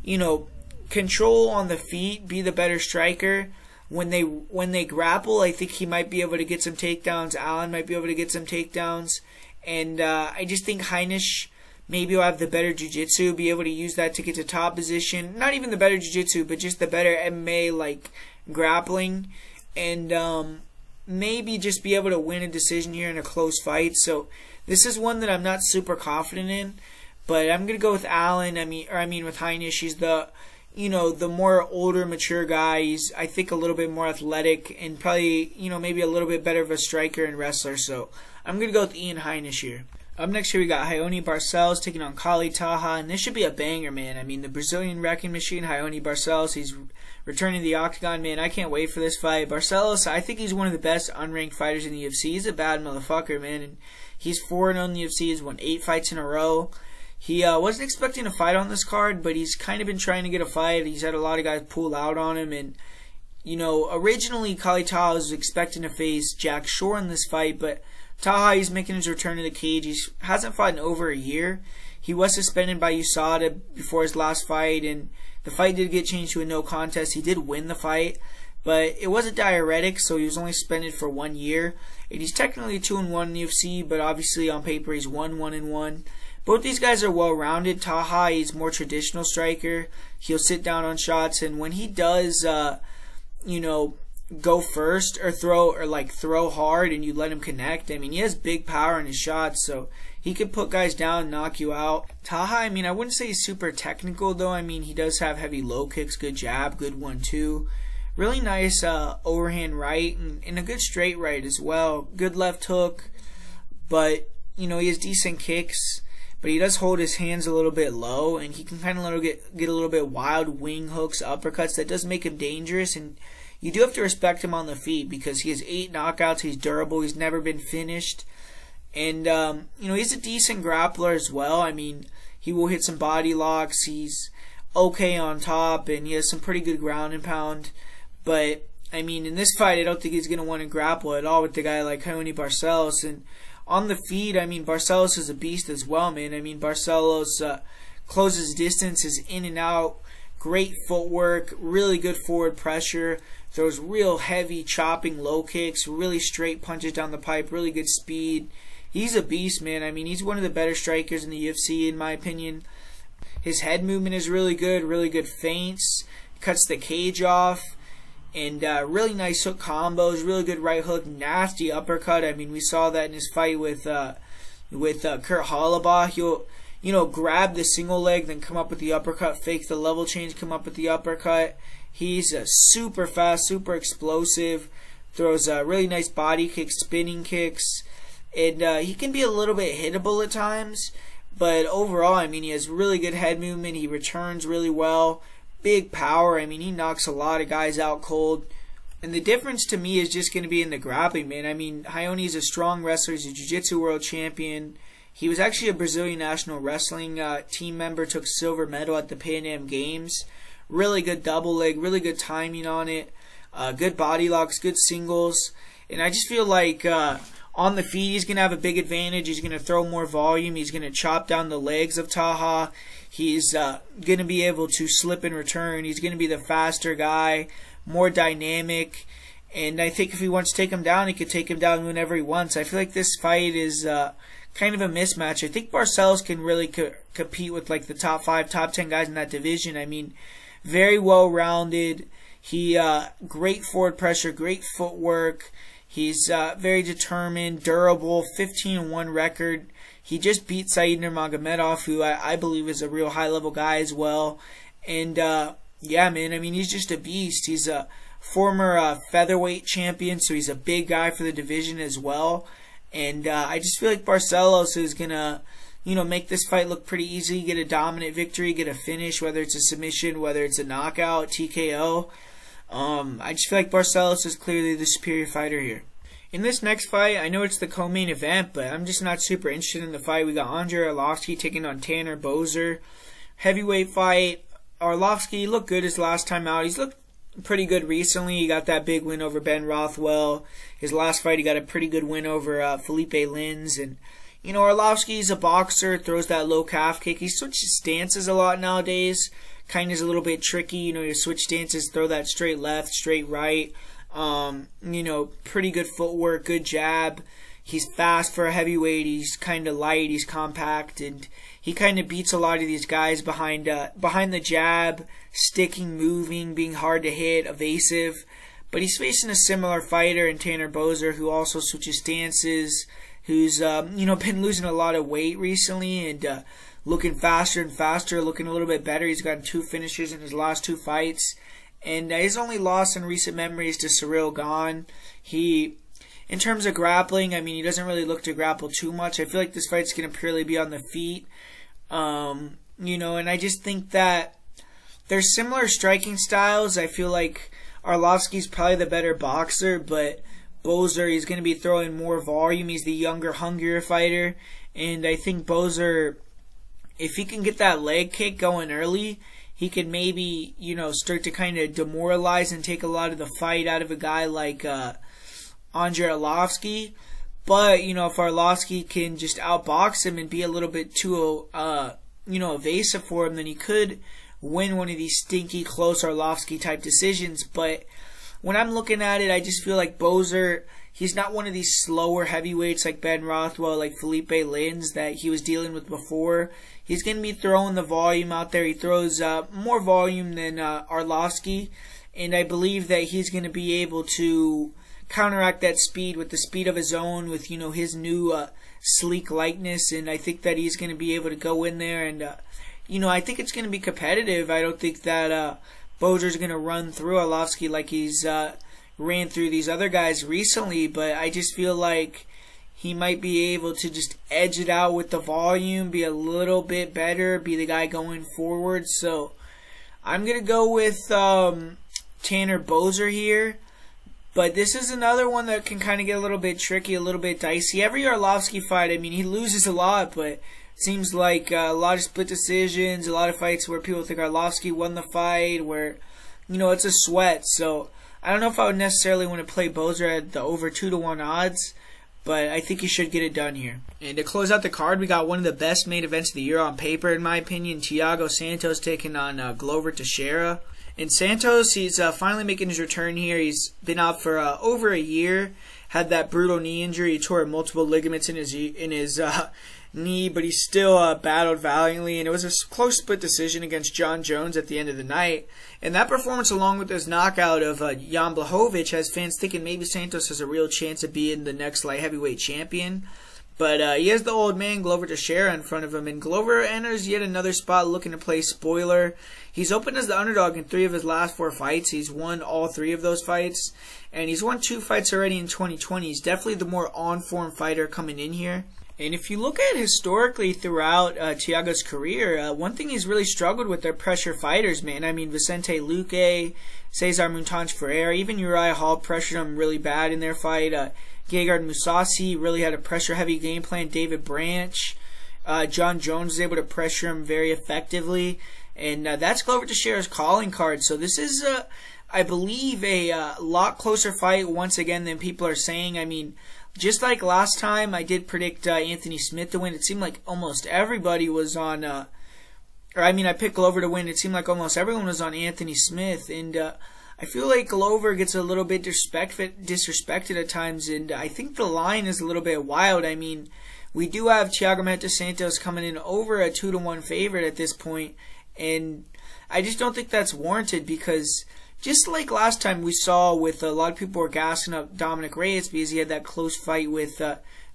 you know, control on the feet, be the better striker. When they grapple, I think he might be able to get some takedowns. Allen might be able to get some takedowns. And I just think Heinisch maybe will have the better jiu-jitsu, be able to use that to get to top position. Not even the better jiu-jitsu, but just the better MMA, like, grappling. And maybe just be able to win a decision here in a close fight. So this is one that I'm not super confident in. But I'm going to go with Allen. I mean with Heinisch. He's the, you know, the more older, mature guy. He's, I think, a little bit more athletic and probably, you know, maybe a little bit better of a striker and wrestler. So I'm going to go with Ian Heinisch here. Up next here we got Raoni Barcelos taking on Khalid Taha, and this should be a banger, man. I mean, the Brazilian wrecking machine, Raoni Barcelos, he's returning to the octagon, man. I can't wait for this fight. Barcelos, I think he's one of the best unranked fighters in the UFC. He's a bad motherfucker, man, and he's 4-0 in the UFC. He's won 8 fights in a row. He wasn't expecting a fight on this card, but he's kind of been trying to get a fight. He's had a lot of guys pull out on him. And, you know, originally Khalid Taha was expecting to face Jack Shore in this fight, but Taha, he's making his return to the cage. He hasn't fought in over a year. He was suspended by USADA before his last fight, and the fight did get changed to a no contest. He did win the fight, but it was a diuretic, so he was only suspended for 1 year. And he's technically 2-1 in the UFC, but obviously on paper he's 1-1-1. Both these guys are well-rounded. Taha, he's more traditional striker. He'll sit down on shots, and when he does, you know, go first or throw hard and you let him connect, I mean, he has big power in his shots, so he can put guys down and knock you out. Taha, I mean, I wouldn't say he's super technical, though. I mean, he does have heavy low kicks, good jab, good 1-2. Really nice overhand right and a good straight right as well. Good left hook, but, you know, he has decent kicks. But he does hold his hands a little bit low, and he can kind of get a little bit wild wing hooks, uppercuts. That does make him dangerous, and you do have to respect him on the feet because he has 8 knockouts. He's durable. He's never been finished. And, you know, he's a decent grappler as well. I mean, he will hit some body locks. He's okay on top, and he has some pretty good ground and pound. But I mean, in this fight, I don't think he's going to want to grapple at all with the guy like Raoni Barcelos. And on the feet, I mean, Barcelos is a beast as well, man. I mean, Barcelos closes distance, is in and out, great footwork, really good forward pressure, throws real heavy chopping low kicks, really straight punches down the pipe, really good speed. He's a beast, man. I mean, he's one of the better strikers in the UFC, in my opinion. His head movement is really good feints, cuts the cage off, and really nice hook combos, really good right hook, nasty uppercut. I mean, we saw that in his fight with Kurt Holobaugh. He'll, grab the single leg, then come up with the uppercut, fake the level change, come up with the uppercut. He's super fast, super explosive, throws really nice body kicks, spinning kicks, and he can be a little bit hittable at times, but overall, I mean, he has really good head movement, he returns really well, big power. I mean, he knocks a lot of guys out cold, and the difference to me is just going to be in the grappling, man. I mean, Raoni is a strong wrestler, he's a jiu-jitsu world champion. He was actually a Brazilian national wrestling team member, took silver medal at the Pan Am Games. Really good double leg, really good timing on it, good body locks, good singles, and I just feel like on the feet he's going to have a big advantage. He's going to throw more volume, he's going to chop down the legs of Taha, he's going to be able to slip and return, he's going to be the faster guy, more dynamic, and I think if he wants to take him down, he could take him down whenever he wants. I feel like this fight is kind of a mismatch. I think Barcelos can really compete with like the top 5, top 10 guys in that division. I mean, very well-rounded. He great forward pressure, great footwork. He's very determined, durable, 15-1 record. He just beat Said Nurmagomedov, who I believe is a real high-level guy as well. And yeah, man, I mean, he's just a beast. He's a former featherweight champion, so he's a big guy for the division as well. And I just feel like Barcelos is gonna, make this fight look pretty easy, get a dominant victory, get a finish, whether it's a submission, whether it's a knockout, TKO. I just feel like Barcelos is clearly the superior fighter here. In this next fight, I know it's the co-main event, but I'm just not super interested in the fight. We got Andrei Arlovski taking on Tanner Boser. Heavyweight fight. Arlovski looked good his last time out. He's looked pretty good recently. He got that big win over Ben Rothwell. His last fight, he got a pretty good win over Felipe Lins. And, Arlovski's a boxer, throws that low calf kick. He switches stances a lot nowadays. Kind of is a little bit tricky. You switch stances, throw that straight left, straight right. Pretty good footwork, good jab. He's fast for a heavyweight. He's kind of light. He's compact, and he kind of beats a lot of these guys behind the jab, sticking, moving, being hard to hit, evasive. But he's facing a similar fighter in Tanner Boser, who also switches stances, who's been losing a lot of weight recently and looking faster and faster, looking a little bit better. He's gotten 2 finishes in his last 2 fights, and his only loss in recent memory is to Cyril Gane. In terms of grappling, I mean, he doesn't really look to grapple too much. I feel like this fight's going to purely be on the feet. And I just think that there's similar striking styles. I feel like Arlovski's probably the better boxer, but Boser, he's going to be throwing more volume. He's the younger, hungrier fighter. And I think Boser, if he can get that leg kick going early, he can maybe, start to kind of demoralize and take a lot of the fight out of a guy like Andrei Arlovski. But, if Arlovski can just outbox him and be a little bit too, evasive for him, then he could win one of these stinky, close Arlovski type decisions. But when I'm looking at it, I just feel like Boser, he's not one of these slower heavyweights like Ben Rothwell, like Felipe Lins that he was dealing with before. He's going to be throwing the volume out there. He throws more volume than Arlovski, and I believe that he's going to be able to counteract that speed with the speed of his own, with his new sleek lightness, and I think that he's going to be able to go in there and I think it's going to be competitive. I don't think that Boser's going to run through Arlovski like he's ran through these other guys recently, but I just feel like he might be able to just edge it out with the volume, be a little bit better, be the guy going forward. So I'm going to go with Tanner Boser here. But this is another one that can kind of get a little bit tricky, a little bit dicey. Every Arlovski fight, I mean, he loses a lot, but it seems like a lot of split decisions, a lot of fights where people think Arlovski won the fight, where, it's a sweat. So I don't know if I would necessarily want to play Boser at the over 2-to-1 odds, but I think he should get it done here. And to close out the card, we got one of the best main events of the year on paper, in my opinion. Thiago Santos taking on Glover Teixeira. And Santos, he's finally making his return here. He's been out for over a year. Had that brutal knee injury. He tore multiple ligaments in his knee, but he still battled valiantly. And it was a close split decision against Jon Jones at the end of the night. And that performance, along with his knockout of Jan Blachowicz, has fans thinking maybe Santos has a real chance of being the next light heavyweight champion. But he has the old man, Glover Teixeira, in front of him. And Glover enters yet another spot looking to play spoiler. He's opened as the underdog in 3 of his last 4 fights. He's won all 3 of those fights. And he's won 2 fights already in 2020. He's definitely the more on-form fighter coming in here. And if you look at historically throughout Thiago's career, one thing he's really struggled with are pressure fighters, man. I mean, Vicente Luque, Cesar Montanch Ferreira, even Uriah Hall pressured him really bad in their fight. Gegard Mousasi really had a pressure-heavy game plan. David Branch, Jon Jones was able to pressure him very effectively. And that's Glover Teixeira's calling card. So this is, I believe, a lot closer fight once again than people are saying. I mean, just like last time, I did predict Anthony Smith to win. It seemed like almost everybody was on, I picked Glover to win. It seemed like almost everyone was on Anthony Smith. And I feel like Glover gets a little bit disrespected at times. And I think the line is a little bit wild. I mean, we do have Thiago Santos coming in over a 2-to-1 favorite at this point. And I just don't think that's warranted, because just like last time we saw with a lot of people were gassing up Dominic Reyes because he had that close fight with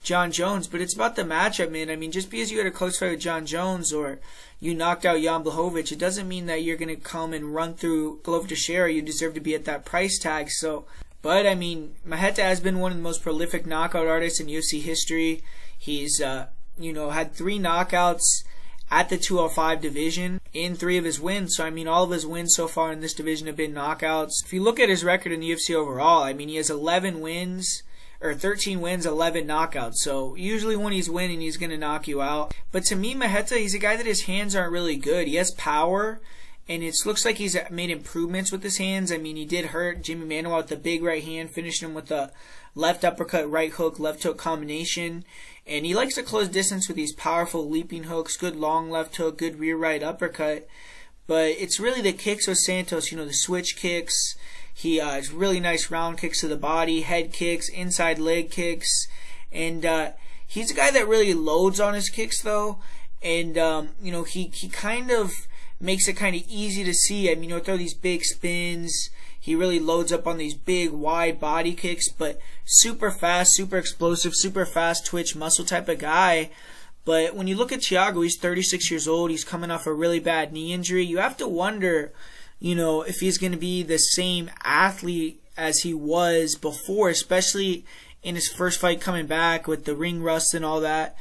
Jon Jones. But it's about the matchup, man. I mean, just because you had a close fight with Jon Jones or you knocked out Jan Blachowicz, it doesn't mean that you're going to come and run through Glover Teixeira. You deserve to be at that price tag. So, but I mean, Maheta has been one of the most prolific knockout artists in UFC history. He's, had 3 knockouts at the 205 division in 3 of his wins. So, I mean, all of his wins so far in this division have been knockouts. If you look at his record in the UFC overall, I mean, he has 11 wins, or 13 wins, 11 knockouts. So, usually when he's winning, he's going to knock you out. But to me, Maheta, he's a guy that his hands aren't really good. He has power, and it looks like he's made improvements with his hands. I mean, he did hurt Jimmy Manuwa with the big right hand, finishing him with a left uppercut, right hook, left hook combination. And he likes to close distance with these powerful leaping hooks, good long left hook, good rear right uppercut. But it's really the kicks with Santos, the switch kicks. He has really nice round kicks to the body, head kicks, inside leg kicks. And he's a guy that really loads on his kicks, though. And, he kind of makes it kind of easy to see. I mean, he'll throw these big spins. He really loads up on these big, wide body kicks, but super fast, super explosive, super fast twitch muscle type of guy. But when you look at Thiago, he's 36 years old. He's coming off a really bad knee injury. You have to wonder, if he's going to be the same athlete as he was before, especially in his first fight coming back with the ring rust and all that.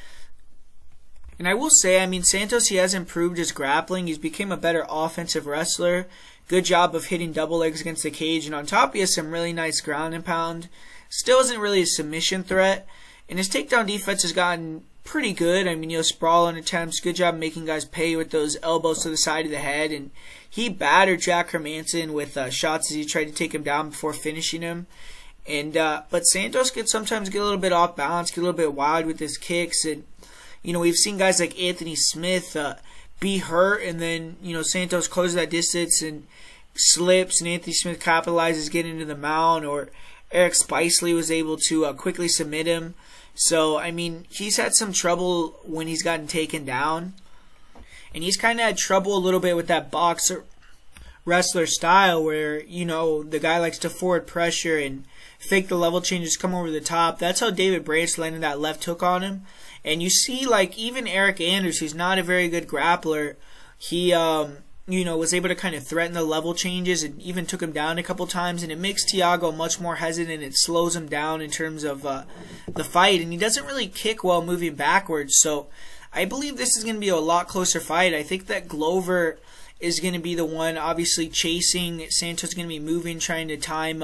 And I will say, I mean, Santos, he has improved his grappling. He's become a better offensive wrestler. Good job of hitting double legs against the cage. And on top, he has some really nice ground and pound. Still isn't really a submission threat. And his takedown defense has gotten pretty good. I mean, he'll sprawl on attempts. Good job making guys pay with those elbows to the side of the head. And he battered Jack Hermanson with shots as he tried to take him down before finishing him. And but Santos could sometimes get a little bit off balance, get a little bit wild with his kicks. And, we've seen guys like Anthony Smith be hurt, and then, Santos closes that distance and slips, and Anthony Smith capitalizes, getting into the mount, or Eric Spicely was able to quickly submit him. So, I mean, he's had some trouble when he's gotten taken down, and he's kind of had trouble a little bit with that boxer wrestler style where, the guy likes to forward pressure and fake the level changes, come over the top. That's how David Branch landed that left hook on him. And you see, like, even Eric Anders, who's not a very good grappler, he, was able to kind of threaten the level changes and even took him down a couple times. And it makes Thiago much more hesitant. It slows him down in terms of the fight. And he doesn't really kick while moving backwards. So I believe this is going to be a lot closer fight. I think that Glover is going to be the one obviously chasing. Santos is going to be moving, trying to time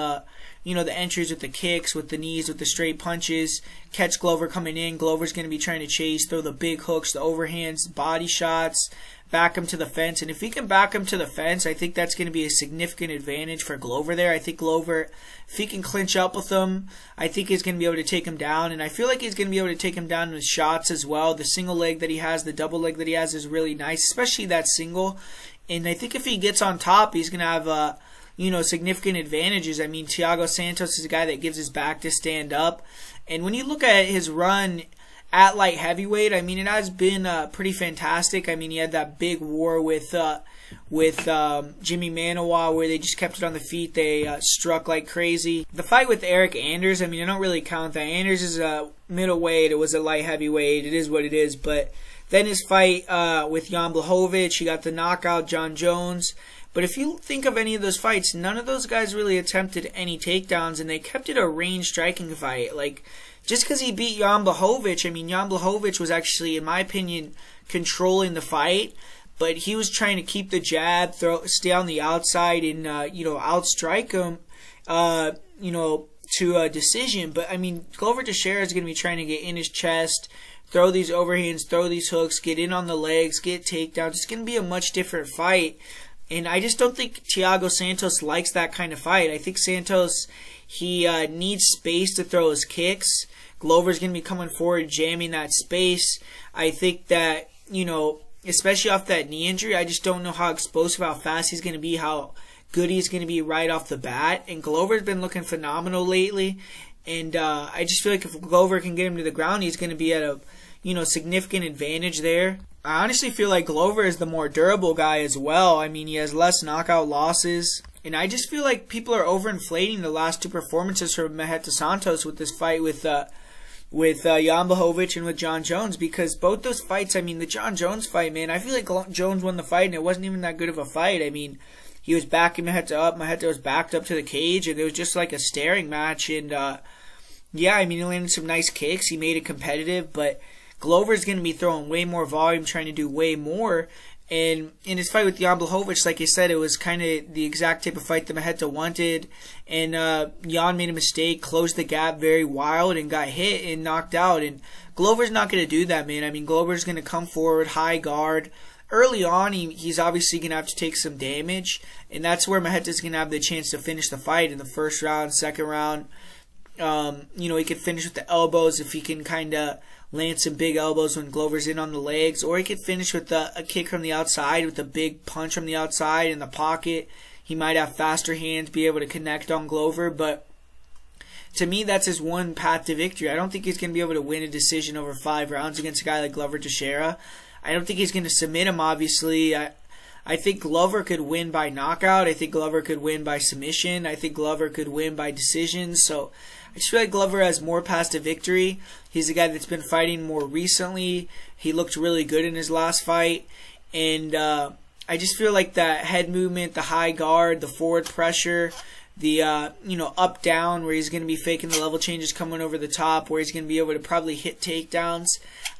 you know, the entries with the kicks, with the knees, with the straight punches, catch Glover coming in. Glover's going to be trying to chase, throw the big hooks, the overhands, body shots, back him to the fence. And if he can back him to the fence, I think that's going to be a significant advantage for Glover there. I think Glover, if he can clinch up with him, I think he's going to be able to take him down. And I feel like he's going to be able to take him down with shots as well. The single leg that he has, the double leg that he has is really nice, especially that single. And I think if he gets on top, he's going to have you know, significant advantages. I mean, Thiago Santos is a guy that gives his back to stand up. And when you look at his run at light heavyweight, I mean, it has been pretty fantastic. I mean, he had that big war with Jimmy Manoa where they just kept it on the feet. They struck like crazy. The fight with Eric Anders, I mean, I don't really count that. Anders is a middleweight. It was a light heavyweight. It is what it is. But then his fight with Jan Blachowicz, he got the knockout, John Jones. But if you think of any of those fights, none of those guys really attempted any takedowns, and they kept it a range striking fight. Like, just because he beat Jan Blachowicz, I mean, Jan Blachowicz was actually, in my opinion, controlling the fight, but he was trying to keep the jab, stay on the outside, and you know, outstrike him, you know, to a decision. But I mean, Glover Teixeira is going to be trying to get in his chest, throw these overhands, throw these hooks, get in on the legs, get takedowns. It's going to be a much different fight. And I just don't think Thiago Santos likes that kind of fight. I think Santos, he needs space to throw his kicks. Glover's going to be coming forward, jamming that space. I think that, you know, especially off that knee injury, I just don't know how explosive, how fast he's going to be, how good he's going to be right off the bat. And Glover's been looking phenomenal lately. And I just feel like if Glover can get him to the ground, he's going to be at a, you know, significant advantage there. I honestly feel like Glover is the more durable guy as well. I mean, he has less knockout losses. And I just feel like people are overinflating the last two performances for Marreta Santos with this fight with Jan Blachowicz and with John Jones. Because both those fights, I mean, the John Jones fight, man, I feel like Jones won the fight and it wasn't even that good of a fight. I mean, he was backing Marreta up. Marreta was backed up to the cage, and it was just like a staring match. And, yeah, I mean, he landed some nice kicks. He made it competitive, but Glover's going to be throwing way more volume, trying to do way more. And in his fight with Jan Blachowicz, like I said, it was kind of the exact type of fight that Marreta wanted. And Jan made a mistake, closed the gap very wild, and got hit and knocked out. And Glover's not going to do that, man. I mean, Glover's going to come forward, high guard. Early on, he's obviously going to have to take some damage. And that's where Marreta's going to have the chance to finish the fight in the first round, second round. You know, he could finish with the elbows if he can kind of land some big elbows when Glover's in on the legs, or he could finish with a kick from the outside, with a big punch from the outside in the pocket. He might have faster hands, be able to connect on Glover, but to me, that's his one path to victory. I don't think he's going to be able to win a decision over 5 rounds against a guy like Glover Teixeira. I don't think he's going to submit him, obviously. I think Glover could win by knockout. I think Glover could win by submission. I think Glover could win by decision. So I just feel like Glover has more paths to victory. He's a guy that's been fighting more recently. He looked really good in his last fight. And I just feel like that head movement, the high guard, the forward pressure, the you know, up down where he's going to be faking the level changes coming over the top, where he's going to be able to probably hit takedowns.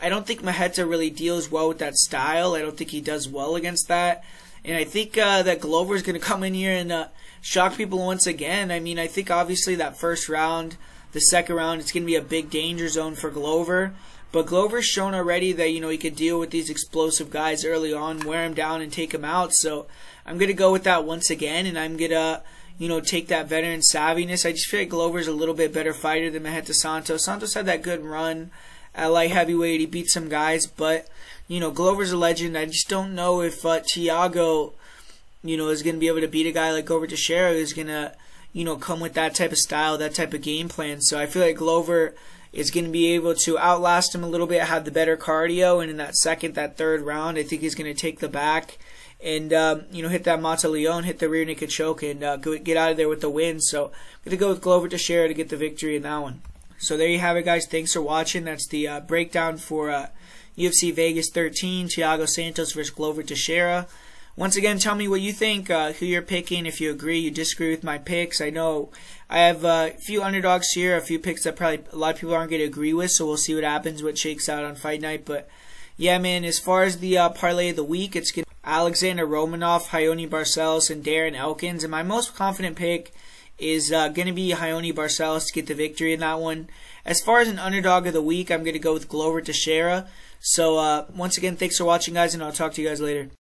I don't think Marreta really deals well with that style. I don't think he does well against that. And I think that Glover is going to come in here and shock people once again. I mean, I think obviously that first round, the second round, it's going to be a big danger zone for Glover. But Glover's shown already that, you know, he could deal with these explosive guys early on, wear them down and take them out. So I'm going to go with that once again, and I'm going to, you know, take that veteran savviness. I just feel like Glover's a little bit better fighter than Marreta Santos. Santos had that good run at light heavyweight. He beat some guys, but, you know, Glover's a legend. I just don't know if Thiago, you know, is going to be able to beat a guy like Glover Teixeira, who's going to, you know, come with that type of style, that type of game plan. So I feel like Glover is going to be able to outlast him a little bit, have the better cardio, and in that second, that third round, I think he's going to take the back and, you know, hit that Mata Leon, hit the rear naked choke, and get out of there with the win. So I'm going to go with Glover Teixeira to get the victory in that one. So there you have it, guys. Thanks for watching. That's the breakdown for UFC Vegas 13, Thiago Santos versus Glover Teixeira. Once again, tell me what you think, who you're picking, if you agree, you disagree with my picks. I know I have a few underdogs here, a few picks that probably a lot of people aren't going to agree with, so we'll see what happens, what shakes out on Fight Night. But yeah, man, as far as the parlay of the week, it's going to Alexander Romanov, Raoni Barcelos, and Darren Elkins. And my most confident pick is going to be Raoni Barcelos to get the victory in that one. As far as an underdog of the week, I'm going to go with Glover Teixeira. So once again, thanks for watching, guys, and I'll talk to you guys later.